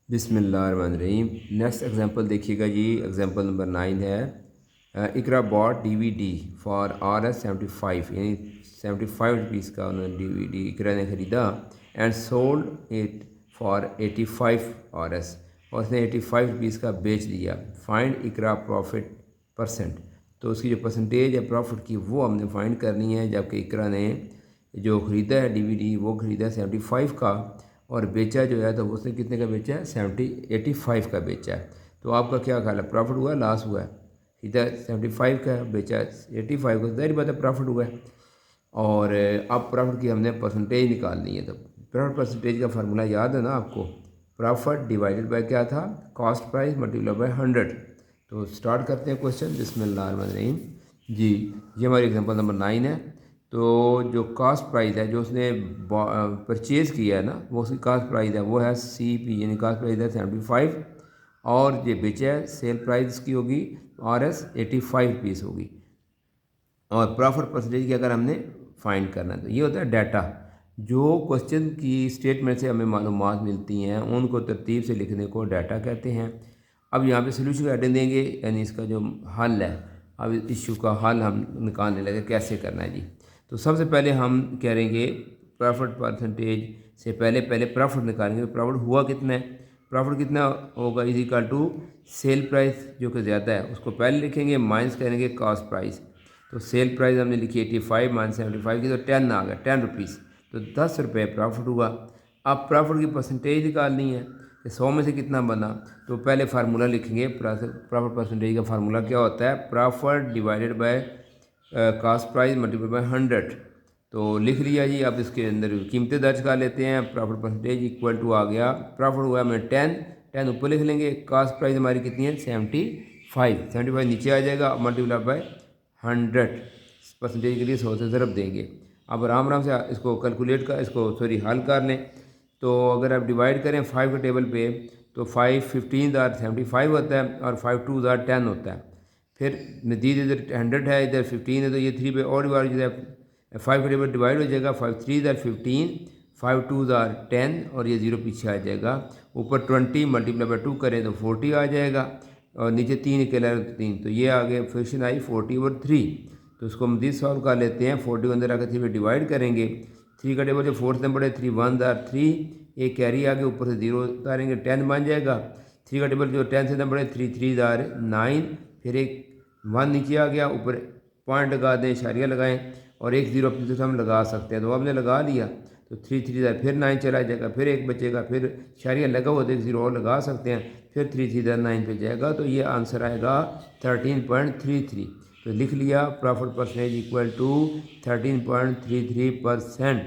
बिस्मिल्लाहिर्रहमानिर्रहीम। Next example देखिएगा जी। Example number 9 है, इकरा बॉट DVD फॉर RS 75, यानी 75 रुपीज़ का उन्होंने DVD इकरा ने ख़रीदा and sold it for 85 RS, और उसने 85 रुपीज़ का बेच दिया। फाइंड इकरा प्रॉफिट परसेंट। तो उसकी जो परसेंटेज है प्रॉफिट की वो हमने फाइंड करनी है, जबकि इकरा ने जो ख़रीदा है DVD वो ख़रीदा 75 का और बेचा जो है तो उसने कितने का बेचा है, 85 का बेचा है। तो आपका क्या ख्याल है, प्रॉफिट हुआ लॉस हुआ है? इधर 75 का बेचा 85 का, ज़ाहिर बात है प्रॉफिट हुआ है। और अब प्रॉफिट की हमने परसेंटेज निकालनी है। तो प्रॉफिट परसेंटेज का फार्मूला याद है ना आपको, प्रॉफिट डिवाइडेड बाय क्या था, कॉस्ट प्राइस मल्टीप्लाई बाय 100। तो स्टार्ट करते हैं क्वेश्चन। बिस्मिल्लाहिर्रहमानिर्रहीम जी। ये हमारी एग्जांपल नंबर 9 है। तो जो कास्ट प्राइस है जो उसने परचेज़ किया है ना, वो उसकी कास्ट प्राइस है वो है CP, यानी कास्ट प्राइस है 75, और ये बेचा है सेल प्राइस की होगी RS 85 रुपीज़ होगी। और प्रॉफिट परसेंटेज की अगर हमने फाइंड करना है तो ये होता है डाटा। जो क्वेश्चन की स्टेटमेंट से हमें मालूमात मिलती हैं उनको तरतीब से लिखने को डाटा कहते हैं। अब यहाँ पे सोल्यूशन का हेडिंग देंगे, यानी इसका जो हल है, अब इस इशू का हल हम निकालने लगे कैसे करना है जी। तो सबसे पहले हम करेंगे प्रॉफिट परसेंटेज से पहले प्रॉफिट निकालेंगे। प्रॉफिट हुआ कितना है, प्रॉफिट कितना होगा is equal to sale price जो कि ज़्यादा है उसको पहले लिखेंगे, माइनस करेंगे कॉस्ट प्राइस। तो सेल प्राइस हमने लिखी 85 माइनस 75 की, तो 10 आ गया, 10 रुपीज़, तो 10 रुपये प्रॉफिट हुआ। अब प्रॉफिट की परसेंटेज निकालनी है कि 100 में से कितना बना। तो पहले फार्मूला लिखेंगे, प्रॉफिट परसेंटेज का फार्मूला क्या होता है, profit divided by cost price multiply by 100। तो लिख लिया जी। अब इसके अंदर कीमतें दर्ज कर लेते हैं। प्रॉफिट परसेंटेज इक्वल टू आ गया, प्रॉफिट हुआ हमें 10 ऊपर लिख लेंगे, कॉस्ट प्राइस हमारी कितनी है 75 नीचे आ जाएगा, मल्टीप्लाई बाय 100 परसेंटेज के लिए 100 से ज़रब देंगे। अब आराम आराम से इसको कैलकुलेट कर, इसको सॉरी हल कर लें। तो अगर आप डिवाइड करें 5 के टेबल पे तो 5 15 75 होता है और 5 2 10 होता है। फिर मजीद इधर 100 है, इधर 15 है, तो ये 3 पे और डिवाइड जो है 5 के टेबल डिवाइड हो जाएगा। 5 3 15, 5 2 10 और ये 0 पीछे आ जाएगा। ऊपर 20 मल्टीप्लाई बाय 2 करें तो 40 आ जाएगा, और नीचे 3 अकेला 3, तो ये आगे फ्रैक्शन आई 40/3। तो उसको मजीद सॉल्व कर लेते हैं। 40 को अंदर आकर 3 में डिवाइड करेंगे। 3 का टेबल जो 4th नंबर है 3 1 3, एक कैरी आगे ऊपर से 0 उतारेंगे, 10 बन जाएगा। 3 का टेबल जो 10th नंबर है 3 3 9, फिर एक 1 नीचे आ गया, ऊपर पॉइंट लगा दें, इशारिया लगाएं, और एक 0 अपने से हम लगा सकते हैं। तो आपने लगा लिया तो 3 3 फिर 9 चला जाएगा, फिर एक बचेगा, फिर इशारिया लगा हुआ तो एक 0 और लगा सकते हैं, फिर 3 3 9 पे जाएगा। तो ये आंसर आएगा 13.33। तो लिख लिया प्रॉफिट परसेंटेज इक्वल टू 13.33%।